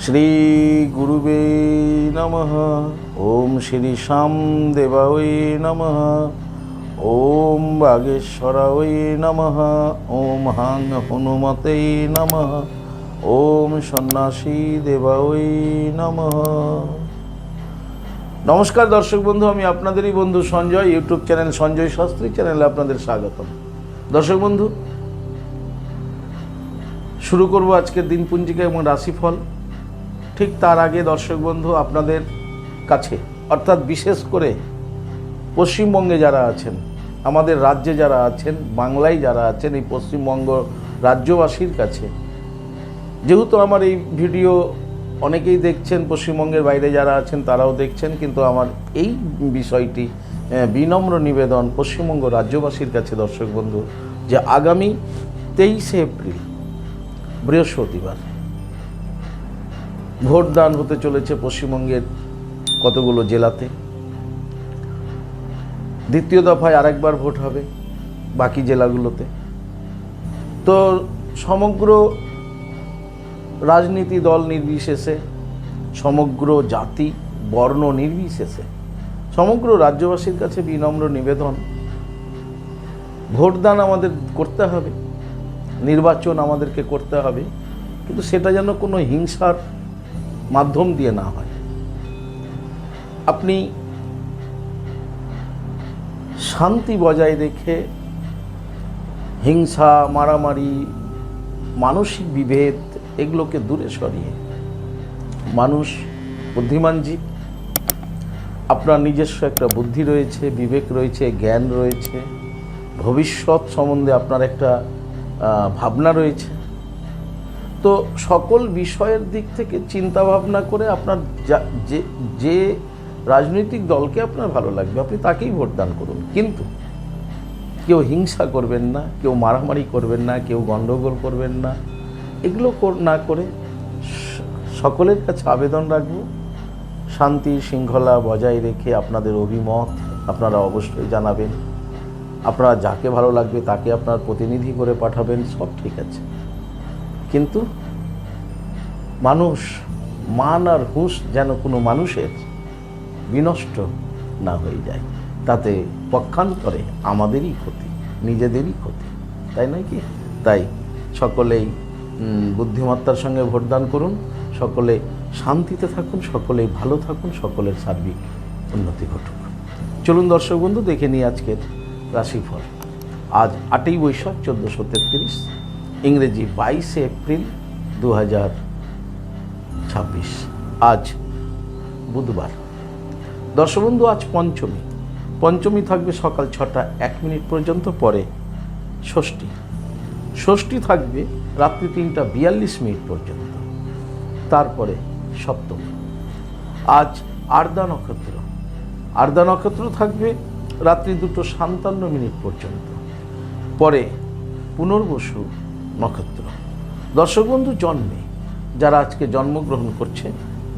শ্রী গুরুবে নমঃ। ওম শ্রী শ্যামদেবায় নমঃ। ওম বাগেশ্বরায় নমঃ। ওম হাং হনুমতে নমঃ। ওম সন্ন্যাসী দেবায় নমঃ। নমস্কার দর্শক বন্ধু, আমি আপনাদেরই বন্ধু সঞ্জয়। ইউটিউব চ্যানেল সঞ্জয় শাস্ত্রী চ্যানেলে আপনাদের স্বাগতম। দর্শক বন্ধু, শুরু করব আজকের দিনপঞ্জিকা এবং রাশিফল। ঠিক তার আগে দর্শক বন্ধু, আপনাদের কাছে অর্থাৎ বিশেষ করে পশ্চিমবঙ্গে যারা আছেন, আমাদের রাজ্যে যারা আছেন, বাংলায় যারা আছেন, এই পশ্চিমবঙ্গ রাজ্যবাসীর কাছে, যেহেতু আমার এই ভিডিও অনেকেই দেখছেন, পশ্চিমবঙ্গের বাইরে যারা আছেন তারাও দেখছেন, কিন্তু আমার এই বিষয়টি বিনম্র নিবেদন পশ্চিমবঙ্গ রাজ্যবাসীর কাছে দর্শক বন্ধু, যে আগামী 23শে এপ্রিল বৃহস্পতিবার ভোটদান হতে চলেছে পশ্চিমবঙ্গের কতগুলো জেলাতে। দ্বিতীয় দফায় আরেকবার ভোট হবে বাকি জেলাগুলোতে। তো সমগ্র রাজনীতি দল নির্বিশেষে, সমগ্র জাতি বর্ণ নির্বিশেষে সমগ্র রাজ্যবাসীর কাছে বিনম্র নিবেদন, ভোটদান আমাদের করতে হবে, নির্বাচন আমাদেরকে করতে হবে, কিন্তু সেটা যেন কোনো হিংসার মাধ্যম দিয়ে না হয়। আপনি শান্তি বজায় রেখে হিংসা, মারামারি, মানসিক বিভেদ এগুলোকে দূরে সরিয়ে, মানুষ বুদ্ধিমান জীব, আপনার নিজস্ব একটা বুদ্ধি রয়েছে, বিবেক রয়েছে, জ্ঞান রয়েছে, ভবিষ্যৎ সম্বন্ধে আপনার একটা ভাবনা রয়েছে। তো সকল বিষয়ের দিক থেকে চিন্তা ভাবনা করে আপনার যে রাজনৈতিক দলকে আপনার ভালো লাগবে আপনি তাকেই ভোটদান করুন। কিন্তু কেউ হিংসা করবেন না, কেউ মারামারি করবেন না, কেউ গণ্ডগোল করবেন না। এগুলো না করে সকলের কাছে আবেদন রাখব, শান্তি শৃঙ্খলা বজায় রেখে আপনাদের অভিমত আপনারা অবশ্যই জানাবেন। আপনারা যাকে ভালো লাগবে তাকে আপনার প্রতিনিধি করে পাঠাবেন, সব ঠিক আছে, কিন্তু মানুষ, মান আর হুঁশ যেন কোনো মানুষের বিনষ্ট না হয়ে যায়, তাতে পক্ষান্তরে আমাদেরই ক্ষতি, নিজেদেরই ক্ষতি, তাই নয় কি? তাই সকলেই বুদ্ধিমত্তার সঙ্গে ভোটদান করুন, সকলে শান্তিতে থাকুন, সকলেই ভালো থাকুন, সকলের সার্বিক উন্নতি ঘটুক। চলুন দর্শক বন্ধু, দেখে নিই আজকের রাশিফল। আজ 8ই বৈশাখ 1433, ইংরেজি 22শে এপ্রিল 2026, আজ বুধবার। দর্শক বন্ধু, আজ পঞ্চমী। পঞ্চমী থাকবে সকাল 6টা 1 মিনিট পর্যন্ত, পরে ষষ্ঠী। ষষ্ঠী থাকবে রাত্রি 3টা 42 মিনিট পর্যন্ত, তারপরে সপ্তমী। আজ আর্দা নক্ষত্র। আর্দা নক্ষত্র থাকবে রাত্রি 2টো 57 মিনিট পর্যন্ত, পরে পুনর্বসু নক্ষত্র। দর্শক বন্ধু, জন্মে যারা আজকে জন্মগ্রহণ করছে,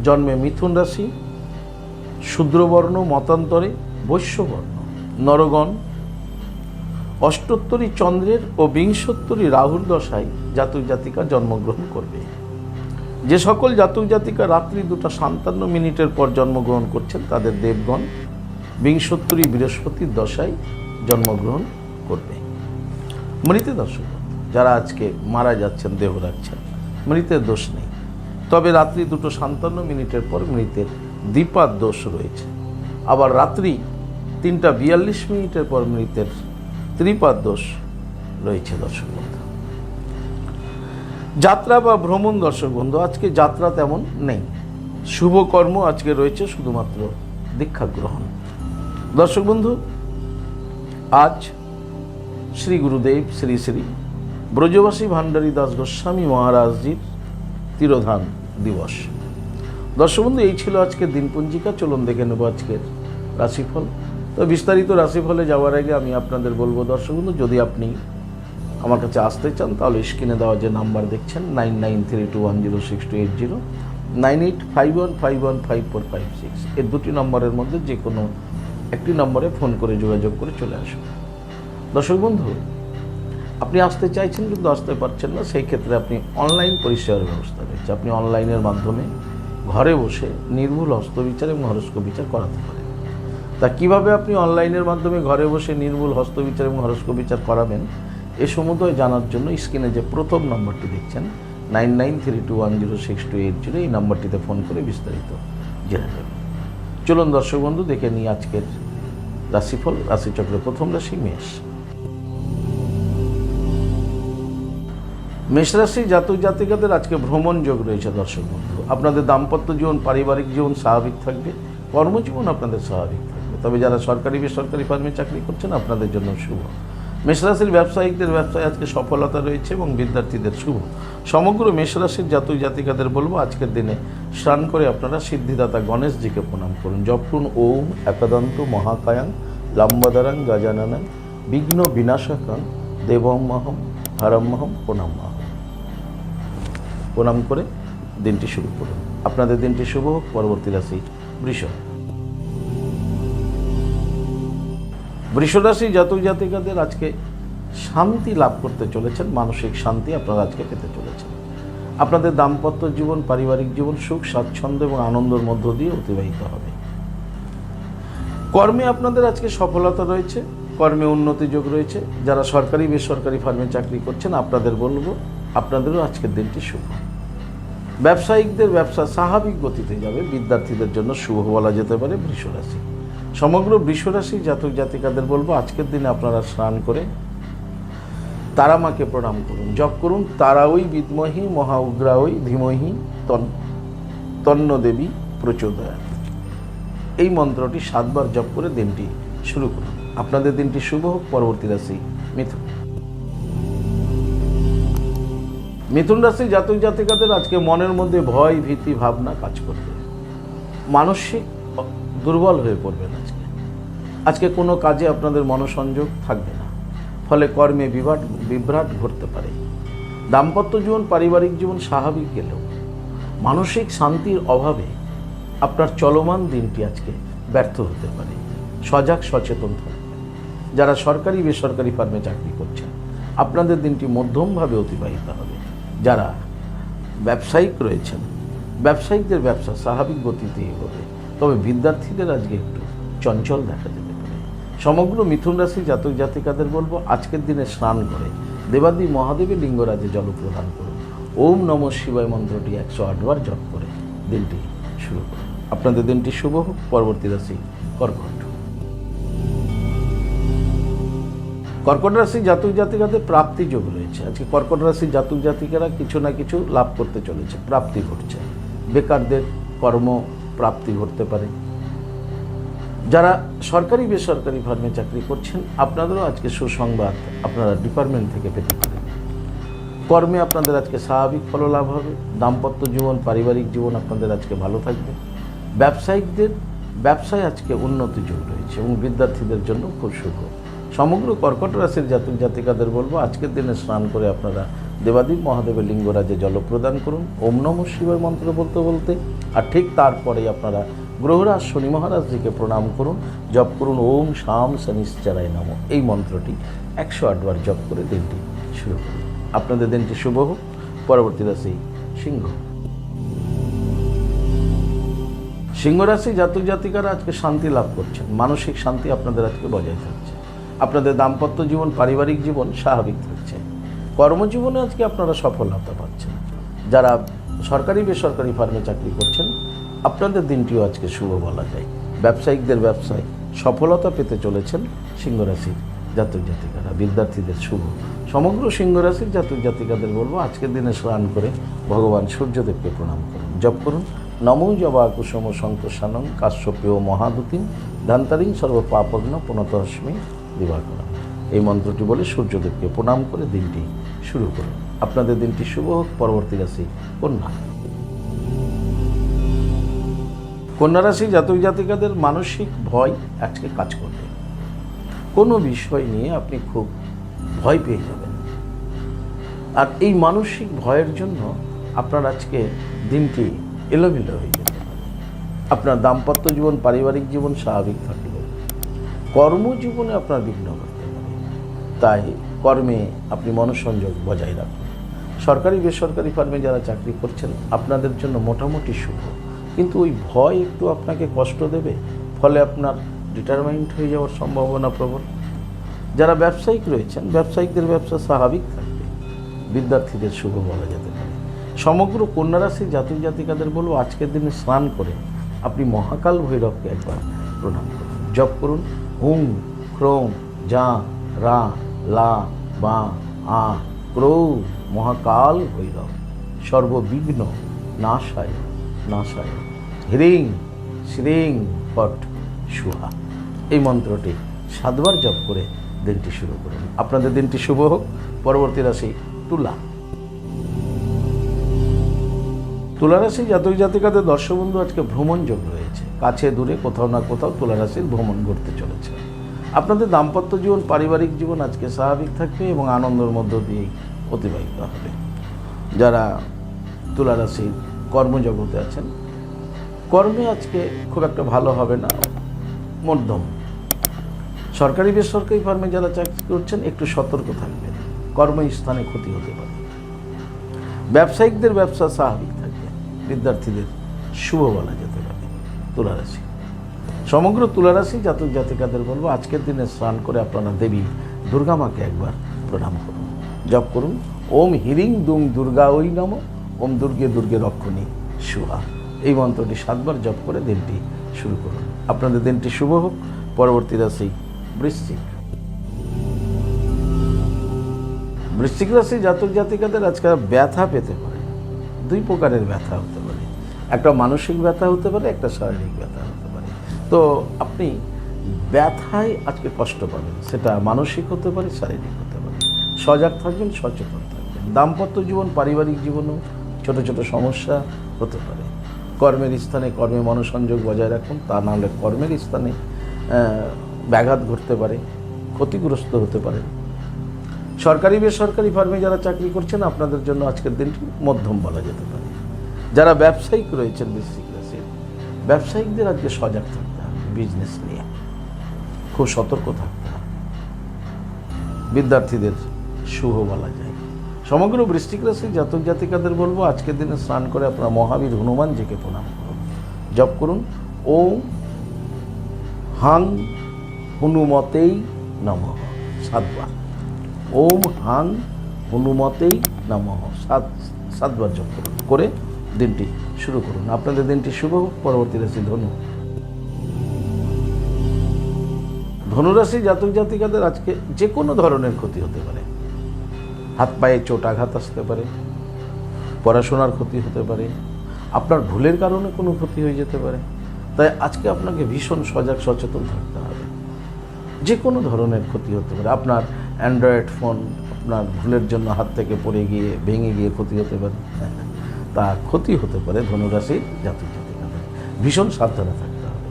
জন্মে মিথুন রাশি, শূদ্রবর্ণ, মতান্তরে বৈশ্যবর্ণ, নরগণ, অষ্টোত্তরী চন্দ্রের ও বিংশোত্তরী রাহুর দশায় জাতক জাতিকা জন্মগ্রহণ করবে। যে সকল জাতক জাতিকা রাত্রি 2টা 57 মিনিটের পর জন্মগ্রহণ করছেন তাদের দেবগণ বিংশোত্তরী বৃহস্পতির দশায় জন্মগ্রহণ করবে। মৃতের দর্শক যারা আজকে মারা যাচ্ছেন, দেহ রাখছেন, মৃতের দোষ নেই, তবে রাত্রি 2টো 57 মিনিটের পর মৃতের দ্বিপাদ দোষ রয়েছে। আবার রাত্রি 3টা 42 মিনিটের পর মৃতের ত্রিপাদ দোষ রয়েছে। দর্শক বন্ধু, যাত্রা বা ভ্রমণ, দর্শক বন্ধু আজকে যাত্রা তেমন নেই, শুভকর্ম আজকে রয়েছে শুধুমাত্র দীক্ষা গ্রহণ। দর্শক বন্ধু, আজ শ্রী গুরুদেব শ্রী শ্রী ব্রজবাসী ভান্ডারী দাস গোস্বামী মহারাজজির তিরোধান দিবস। দর্শক বন্ধু, এই ছিল আজকের দিনপঞ্জিকা। চলুন দেখে নেব আজকের রাশিফল। তো বিস্তারিত রাশিফলে যাওয়ার আগে আমি আপনাদের বলবো দর্শক বন্ধু, যদি আপনি আমার কাছে আসতে চান তাহলে স্ক্রিনে দেওয়া যে নাম্বার দেখছেন 9932106280, 9851515456, এর দুটি নম্বরের মধ্যে যে কোনো একটি নম্বরে ফোন করে যোগাযোগ করে চলে আসুন। দর্শক বন্ধু, আপনি আসতে চাইছেন কিন্তু আসতে পারছেন না, সেই ক্ষেত্রে আপনি অনলাইন পরিষেবার ব্যবস্থা রয়েছে। আপনি অনলাইনের মাধ্যমে ঘরে বসে নির্ভুল হস্তবিচার এবং হরস্কোপ বিচার করাতে পারেন। তা কীভাবে আপনি অনলাইনের মাধ্যমে ঘরে বসে নির্ভুল হস্তবিচার এবং হরস্কোপ বিচার করাবেন, এ সমুদয় জানার জন্য স্ক্রিনে যে প্রথম নম্বরটি দেখছেন 9932106280, এই নম্বরটিতে ফোন করে বিস্তারিত জেনে নেবেন। চলুন দর্শক বন্ধু, দেখে নিই আজকের রাশিফল। রাশিচক্রের প্রথম রাশি মেষ। মেষ রাশি জাতক জাতিকাদের আজকে ভ্রমণ যোগ রয়েছে। দর্শক বন্ধু, আপনাদের দাম্পত্য জীবন, পারিবারিক জীবন স্বাভাবিক থাকবে, কর্মজীবন আপনাদের স্বাভাবিক থাকবে। তবে যারা সরকারি বেসরকারি ফার্মে চাকরি করছেন আপনাদের জন্য শুভ। মেষ রাশির ব্যবসায়িকদের ব্যবসায় আজকে সফলতা রয়েছে এবং বিদ্যার্থীদের শুভ। সমগ্র মেষ রাশির জাতক জাতিকাদের বলবো আজকের দিনে স্নান করে আপনারা সিদ্ধিদাতা গণেশজিকে প্রণাম করুন। জপ করুন ওম একাদন্ত মহাকায়াং লম্বদরাং গজাননাং বিঘ্ন বিনাশকাং দেবমহম হরমহম প্রণামহম। প্রণাম করে দিনটি শুরু করুন। আপনাদের দিনটি শুভ হোক। পরবর্তী রাশি বৃষ। বৃষ রাশি জাতক জাতিকাদের আজকে শান্তি লাভ করতে চলেছেন, মানসিক শান্তি আপনারা আজকে পেতে চলেছেন। আপনাদের দাম্পত্য জীবন, পারিবারিক জীবন সুখ স্বাচ্ছন্দ্য এবং আনন্দের মধ্য দিয়ে অতিবাহিত হবে। কর্মে আপনাদের আজকে সফলতা রয়েছে, কর্মে উন্নতি যোগ রয়েছে। যারা সরকারি বেসরকারি ফার্মে চাকরি করছেন আপনাদের বলবো আপনাদেরও আজকের দিনটি শুভ। ব্যবসায়িকদের ব্যবসা স্বাভাবিক গতিতে যাবে, বিদ্যার্থীদের জন্য শুভ বলা যেতে পারে বৃষ রাশি। সমগ্র বৃষ রাশি জাতক জাতিকাদের বলবো আজকের দিনে আপনারা স্নান করে তারা মাকে প্রণাম করুন। জপ করুন তারাওই বিদ্মহি মহা উগ্রাওই ধীমহি তন্ন দেবী প্রচোদয়াৎ। এই মন্ত্রটি 7 বার জপ করে দিনটি শুরু করুন। আপনাদের দিনটি শুভ হোক। পরবর্তী রাশি মিথুন। মিথুন রাশি জাতক জাতিকাদের আজকে মনের মধ্যে ভয় ভীতি ভাবনা কাজ করবে, মানসিক দুর্বল হয়ে পড়বেন। আজকে কোনো কাজে আপনাদের মনোসংযোগ থাকবে না, ফলে কর্মে বিভ্রাট ঘটতে পারে। দাম্পত্য জীবন, পারিবারিক জীবন স্বাভাবিক গেলেও মানসিক শান্তির অভাবে আপনার চলমান দিনটি আজকে ব্যর্থ হতে পারে। সজাগ সচেতন থাকবেন। যারা সরকারি বেসরকারি ফার্মে চাকরি করছেন আপনাদের দিনটি মধ্যমভাবে অতিবাহিত হবে। যারা ব্যবসায়িক রয়েছেন ব্যবসায়িকদের ব্যবসা স্বাভাবিক গতিতেই হবে, তবে বিদ্যার্থীদের আজকে একটু চঞ্চল দেখা যেতে পারে। সমগ্র মিথুন রাশি জাতক জাতিকাদের বলবো আজকের দিনে স্নান করে দেবাদি মহাদেবের লিঙ্গরাজে জল প্রদান করুন। ওম নমঃ শিবায় মন্ত্রটি 108 বার জপ করে দিনটি শুরু করুন। আপনাদের দিনটি শুভ হোক। পরবর্তী রাশি কর্কট। কর্কট রাশি জাতক জাতিকাদের প্রাপ্তি যোগ রয়েছে। আজকে কর্কট রাশি জাতক জাতিকারা কিছু না কিছু লাভ করতে চলেছে, প্রাপ্তি ঘটছে। বেকারদের কর্ম প্রাপ্তি ঘটতে পারে। যারা সরকারি বেসরকারি ফার্মে চাকরি করছেন আপনাদেরও আজকে সুসংবাদ আপনারা ডিপার্টমেন্ট থেকে পেতে পারেন। কর্মে আপনাদের আজকে স্বাভাবিক ফললাভ হবে। দাম্পত্য জীবন, পারিবারিক জীবন আপনাদের আজকে ভালো থাকবে। ব্যবসায়িকদের ব্যবসায় আজকে উন্নতি যোগ রয়েছে এবং বিদ্যার্থীদের জন্য খুব শুভ। সমগ্র কর্কট রাশির জাতক জাতিকাদের বলবো আজকের দিনে স্নান করে আপনারা দেবাদিব মহাদেবের লিঙ্গরাজে জল প্রদান করুন ওম নমঃ শিবায় মন্ত্র বলতে বলতে। আর ঠিক তারপরেই আপনারা গ্রহরাজ শনি মহারাজজিকে প্রণাম করুন। জপ করুন ওম শাম শনিশ্চরায় নমঃ। এই মন্ত্রটি 108 বার জপ করে দিনটি শুরু করুন। আপনাদের দিনটি শুভ হোক। পরবর্তী রাশি সিংহ। সিংহ রাশি জাতক জাতিকারা আজকে শান্তি লাভ করছেন, মানসিক শান্তি আপনাদের আজকে বজায় থাকছে। আপনাদের দাম্পত্য জীবন, পারিবারিক জীবন স্বাভাবিক থাকছে। কর্মজীবনে আজকে আপনারা সফলতা পাচ্ছেন। যারা সরকারি বেসরকারি ফার্মে চাকরি করছেন আপনাদের দিনটিও আজকে শুভ বলা যায়। ব্যবসায়িকদের ব্যবসায় সফলতা পেতে চলেছেন সিংহ রাশির জাতক জাতিকারা, বিদ্যার্থীদের শুভ। সমগ্র সিংহ রাশির জাতক জাতিকাদের বলবো আজকের দিনে স্নান করে ভগবান সূর্যদেবকে প্রণাম করুন। জপ করুন নমো জবা কুসুম শঙ্কশানং কাশ্যপেয় মহাদুতিম ধান্তারিং সর্বপাপগ্ন পুনতস্মি দিবাকরণ। এই মন্ত্রটি বলে সূর্যদেবকে প্রণাম করে দিনটি শুরু করুন। আপনাদের দিনটি শুভ হোক। পরবর্তী রাশি কন্যা। কন্যা রাশি জাতক জাতিকাদের মানসিক ভয় আজকে কাজ করবে। কোনো বিষয় নিয়ে আপনি খুব ভয় পেয়ে যাবেন, আর এই মানসিক ভয়ের জন্য আপনার আজকে দিনটি এলোমেলো হয়ে যেতে পারে। আপনার দাম্পত্য জীবন, পারিবারিক জীবন স্বাভাবিক থাকলেও কর্মজীবনে আপনার বিঘ্ন ঘটতে পারে। তাই কর্মে আপনি মনোসংযোগ বজায় রাখুন। সরকারি বেসরকারি ফার্মে যারা চাকরি করছেন আপনাদের জন্য মোটামুটি শুভ, কিন্তু ওই ভয় একটু আপনাকে কষ্ট দেবে, ফলে আপনার ডিটারমাইন্ড হয়ে যাওয়ার সম্ভাবনা প্রবল। যারা ব্যবসায়িক রয়েছেন ব্যবসায়িকদের ব্যবসা স্বাভাবিক থাকবে, বিদ্যার্থীদের শুভ বলা যেতে পারে। সমগ্র কন্যা রাশির জাতক জাতিকাদের বলবো আজকের দিনে স্নান করে আপনি মহাকাল ভৈরবকে একবার প্রণাম করুন, জপ করুন হুম ক্রৌম যা রা লা বা আ ক্রৌ মহাকাল ভৈরব সর্ববিঘ্ন নাশায় নাশায় হ্রিং শ্রিং ফট সুহা। এই মন্ত্রটি 7 বার জপ করে দিনটি শুরু করুন। আপনাদের দিনটি শুভ হোক। পরবর্তী রাশি তুলা। তুলা রাশি জাতক জাতিকাদের দর্শক বন্ধু আজকে ভ্রমণ যোগ রয়েছে, কাছে দূরে কোথাও না কোথাও তুলা রাশির ভ্রমণ করতে চলেছে। আপনাদের দাম্পত্য জীবন পারিবারিক জীবন আজকে স্বাভাবিক থাকবে এবং আনন্দের মধ্য দিয়েই অতিবাহিত হবে। যারা তুলা রাশির কর্মজগতে আছেন কর্মে আজকে খুব একটা ভালো হবে না, মধ্যম। সরকারি বেসরকারি ফার্মে যারা চাকরি করছেন একটু সতর্ক থাকবেন, কর্মস্থানে ক্ষতি হতে পারে। ব্যবসায়িকদের ব্যবসা স্বাভাবিক থাকবে, বিদ্যার্থীদের শুভ বলা যেতে পারে। তুলা রাশি সমগ্র তুলা রাশি জাতক জাতিকাদের বলবো আজকের দিনে স্নান করে আপনারা দেবী দুর্গা মাকে একবার প্রণাম করুন, জপ করুন ওম হিরিং দুম দুর্গা ওই নম, ওম দুর্গে দুর্গে রক্ষণী সুহা। এই মন্ত্রটি 7 বার জপ করে দিনটি শুরু করুন। আপনাদের দিনটি শুভ হোক। পরবর্তী রাশি বৃশ্চিক। বৃশ্চিক রাশি জাতক জাতিকাদের আজকাল ব্যথা পেতে পারে, 2 প্রকারের ব্যথা হতে পারে, একটা মানসিক ব্যথা হতে পারে, একটা শারীরিক ব্যথা হতে পারে। তো আপনি ব্যথায় আজকে কষ্ট পাবেন, সেটা মানসিক হতে পারে, শারীরিক হতে পারে। সজাগ থাকবেন, সচেতন থাকবেন। দাম্পত্য জীবন পারিবারিক জীবনেও ছোট ছোট সমস্যা হতে পারে। কর্মের স্থানে কর্মে মনোসংযোগ বজায় রাখুন, তা নাহলে কর্মের স্থানে ব্যাঘাত ঘটতে পারে, ক্ষতিগ্রস্ত হতে পারে। সরকারি বেসরকারি ফার্মে যারা চাকরি করছেন আপনাদের জন্য আজকের দিনটি মধ্যম বলা যেতে পারে। যারা ব্যবসায়িক রয়েছেন বৃশ্চিক রাশির ব্যবসায়িকদের আজকে সজাগ থাকতে হবে, বিজনেস নিয়ে খুব সতর্ক থাকতে হবে। বিদ্যার্থীদের শুভ বলা যায়। সমগ্র বৃশ্চিক রাশির জাতক জাতিকাদের বলবো আজকের দিনে স্নান করে আপনারা মহাবীর হনুমানজিকে প্রণাম করুন, জপ করুন ওম হাং হনুমতেই নমঃ 7 বার। ওম হাং হনুমতেই নমঃ 7 বার জপ করুন, করে দিনটি শুরু করুন। আপনাদের দিনটি শুভ হোক। পরবর্তী রাশি ধনু। ধনুরাশি জাতক জাতিকাদের আজকে যে কোনো ধরনের ক্ষতি হতে পারে। হাত পায়ে চোট আঘাত আসতে পারে, পড়াশোনার ক্ষতি হতে পারে, আপনার ভুলের কারণে কোনো ক্ষতি হয়ে যেতে পারে। তাই আজকে আপনাকে ভীষণ সজাগ সচেতন থাকতে হবে। যে কোনো ধরনের ক্ষতি হতে পারে। আপনার অ্যান্ড্রয়েড ফোন আপনার ভুলের জন্য হাত থেকে পড়ে গিয়ে ভেঙে গিয়ে ক্ষতি হতে পারে, তা ক্ষতি হতে পারে। ধনুরাশির জাতক জাতিকাদের ভীষণ সাবধানে থাকতে হবে।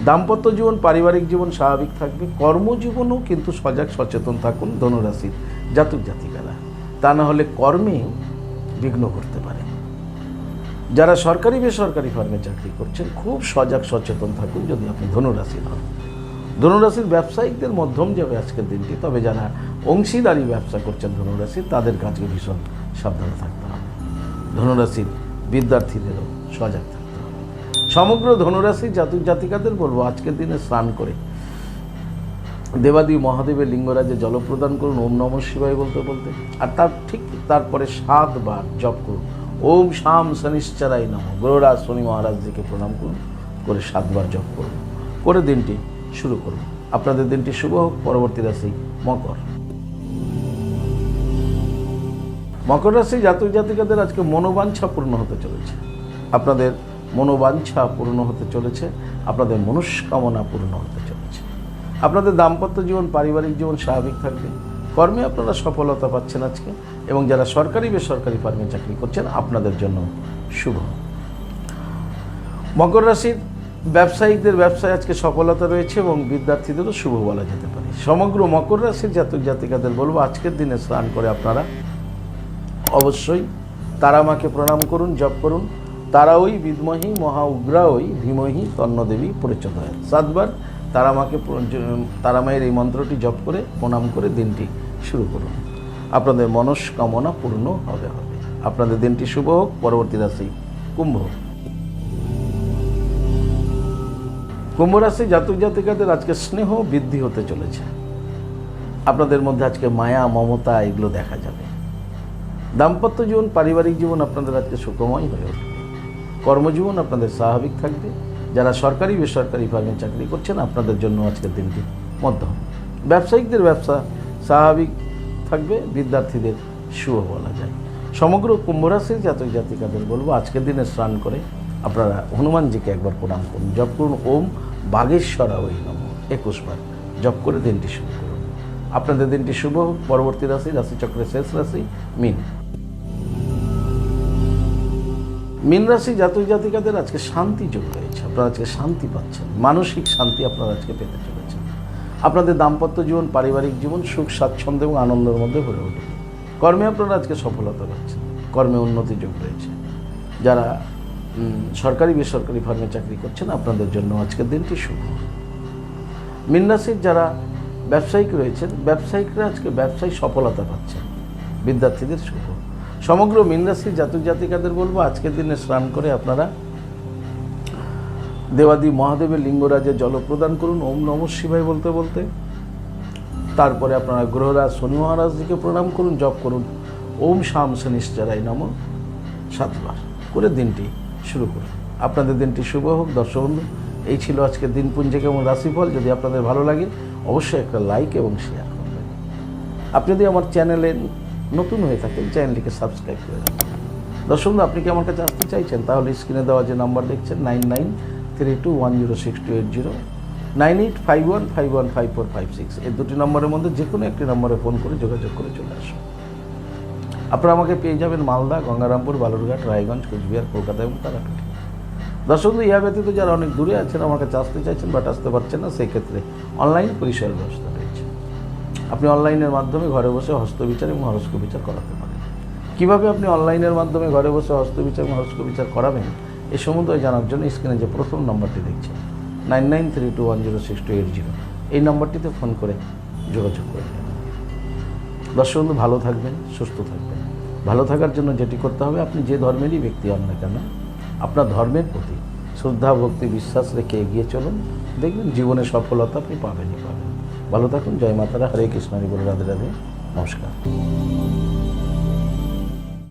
দাম্পত্য জীবন পারিবারিক জীবন স্বাভাবিক থাকবে। কর্মজীবনেও কিন্তু সজাগ সচেতন থাকুন ধনুরাশির জাতক জাতিকারা, তা না হলে কর্মে বিঘ্ন করতে পারে। যারা সরকারি বেসরকারি ফার্মে চাকরি করছেন খুব সজাগ সচেতন থাকুন যদি আপনি ধনুরাশির হন। ধনুরাশির ব্যবসায়িকদের মধ্যম যাবে আজকের দিনটি, তবে যারা অংশীদারি ব্যবসা করছেন ধনুরাশির তাদের কাছে ভীষণ সাবধানে থাকতে হবে। ধনুরাশির বিদ্যার্থীদেরও সজাগ থাকতে হবে। সমগ্র ধনুরাশির জাতক জাতিকাদের বলবো আজকের দিনে স্নান করে দেবাদেবী মহাদেবের লিঙ্গরাজে জল প্রদান করুন ওম নমঃ শিবায় বলতে বলতে, আর তার ঠিক তারপরে 7 বার জপ করুন ওম শাম শনিশ্চরায় নমঃ। গ্রহরাজ শনি মহারাজজিকে প্রণাম করুন, করে 7 বার জপ করুন, করে দিনটি শুরু করুন। আপনাদের দিনটি শুভ হোক। পরবর্তী রাশি মকর। মকর রাশি জাতক জাতিকাদের আজকে মনোবাঞ্ছা পূর্ণ হতে চলেছে। আপনাদের মনোবাঞ্ছা পূর্ণ হতে চলেছে, আপনাদের মনস্কামনা পূর্ণ হতে চলেছে। আপনাদের দাম্পত্য জীবন পারিবারিক জীবন স্বাভাবিক থাকবে। কর্মে আপনারা সফলতা পাচ্ছেন আজকে, এবং যারা সরকারি বেসরকারি ফার্মে চাকরি করছেন আপনাদের জন্য শুভ। মকর রাশির ব্যবসায়িকদের ব্যবসায় আজকে সফলতা রয়েছে এবং বিদ্যার্থীদেরও শুভ বলা যেতে পারে। সমগ্র মকর রাশির জাতক জাতিকাদের বলবো আজকের দিনে স্নান করে আপনারা অবশ্যই তারামাকে প্রণাম করুন, জপ করুন তারা ওই বিদ্মহি মহা উগ্রা ওই ধীমহি তন্নদেবী প্রচোদয়াৎ। 7 বার তারামাকে তারামায়ের এই মন্ত্রটি জপ করে প্রণাম করে দিনটি শুরু করুন। আপনাদের মনস্কামনা পূর্ণ হবে। আপনাদের দিনটি শুভ হোক। পরবর্তী রাশি কুম্ভ। কুম্ভ রাশি জাতক জাতিকাদের আজকে স্নেহ বৃদ্ধি হতে চলেছে। আপনাদের মধ্যে আজকে মায়া মমতা এগুলো দেখা যাবে। দাম্পত্য জীবন পারিবারিক জীবন আপনাদের আজকে সুখময় হয়ে উঠবে। কর্মজীবন আপনাদের স্বাভাবিক থাকবে। যারা সরকারি বেসরকারি ফার্মে চাকরি করছেন আপনাদের জন্য আজকের দিনটি মধ্যম। ব্যবসায়িকদের ব্যবসা স্বাভাবিক থাকবে। বিদ্যার্থীদের শুভ বলা যায়। সমগ্র কুম্ভ রাশির জাতক জাতিকাদের বলবো আজকের দিনে স্নান করে আপনারা হনুমানজিকে একবার প্রণাম করুন। জপ করুন ওম বাগেশ্বরা ওই নমঃ 21 বার জপ করে দিনটি শুরু করুন। আপনাদের দিনটি শুভ হোক। পরবর্তী রাশি রাশিচক্রের শেষ রাশি মীন। মীন রাশি জাতক জাতিকাদের আজকে শান্তি যোগ রয়েছে। আপনারা আজকে শান্তি পাচ্ছেন। মানসিক শান্তি আপনারা আজকে পেতে চলেছেন। আপনাদের দাম্পত্য জীবন পারিবারিক জীবন সুখ স্বাচ্ছন্দ্য এবং আনন্দের মধ্যে ভরে উঠবে। কর্মে আপনারা আজকে সফলতা পাচ্ছেন। কর্মে উন্নতি যোগ রয়েছে। যারা সরকারি বেসরকারি ফার্মে চাকরি করছেন আপনাদের জন্য আজকের দিনটি শুভ। মীন রাশির যারা ব্যবসায়িক রয়েছেন ব্যবসায়িকরা আজকে ব্যবসায় সফলতা পাচ্ছেন। বিদ্যার্থীদের শুভ। সমগ্র মীন রাশির জাতক জাতিকাদের বলবো আজকের দিনে স্নান করে আপনারা দেবাদি মহাদেবের লিঙ্গরাজে জল প্রদান করুন ওম নমঃ শিবায় বলতে বলতে। তারপরে আপনারা গ্রহরাজ শনি মহারাজজিকে প্রণাম করুন। জপ করুন ওম শাম শনিশ্চরায় নমঃ 7 বার করে দিনটি শুরু করুন। আপনাদের দিনটি শুভ হোক। দর্শক বন্ধু, এই ছিল আজকের দিনপুঞ্জিকা এবং রাশিফল। যদি আপনাদের ভালো লাগে অবশ্যই একটা লাইক এবং শেয়ার করবেন। আপনি যদি আমার চ্যানেলে নতুন হয়ে থাকেন চ্যানেলটিকে সাবস্ক্রাইব করে রাখবেন। দর্শক বন্ধু, আপনি কি আমার কাছে আসতে চাইছেন তাহলে স্ক্রিনে দেওয়া যে নাম্বার দেখছেন 9932106280 9851515456 এই দুটি নম্বরের মধ্যে যে কোনো একটি নম্বরে ফোন করে যোগাযোগ করে চলে আসুন। আপনারা আমাকে পেয়ে যাবেন মালদা, গঙ্গারামপুর, বালুরঘাট, রায়গঞ্জ, কোচবিহার, কলকাতা এবং তারাপীঠ। দর্শক বন্ধু, ইহা ব্যতীত যারা অনেক দূরে আছেন আমার কাছে আসতে চাইছেন বাট আসতে পারছেন না, সেই ক্ষেত্রে অনলাইন পরিষেবার ব্যবস্থা রয়েছে। আপনি অনলাইনের মাধ্যমে ঘরে বসে হস্তবিচার এবং হরস্কোপ বিচার করাতে পারেন। কীভাবে আপনি অনলাইনের মাধ্যমে ঘরে বসে হস্তবিচার এবং হরস্কোপ বিচার করাবেন এই সম্বন্ধে জানার জন্য স্ক্রিনে যে প্রথম নম্বরটি দেখছেন 9932106280 এই নম্বরটিতে ফোন করে যোগাযোগ করে নেবেন। দর্শক বন্ধু, ভালো থাকবেন, সুস্থ থাকবেন। ভালো থাকার জন্য যেটি করতে হবে, আপনি যে ধর্মেরই ব্যক্তি হন না কেন আপনার ধর্মের প্রতি শ্রদ্ধা ভক্তি বিশ্বাস রেখে এগিয়ে চলুন। দেখবেন জীবনে সফলতা আপনি পাবেনই পাবেন। ভালো থাকুন। জয় মাতারা। হরে কৃষ্ণ। হরি বল। রাধে রাধে। নমস্কার।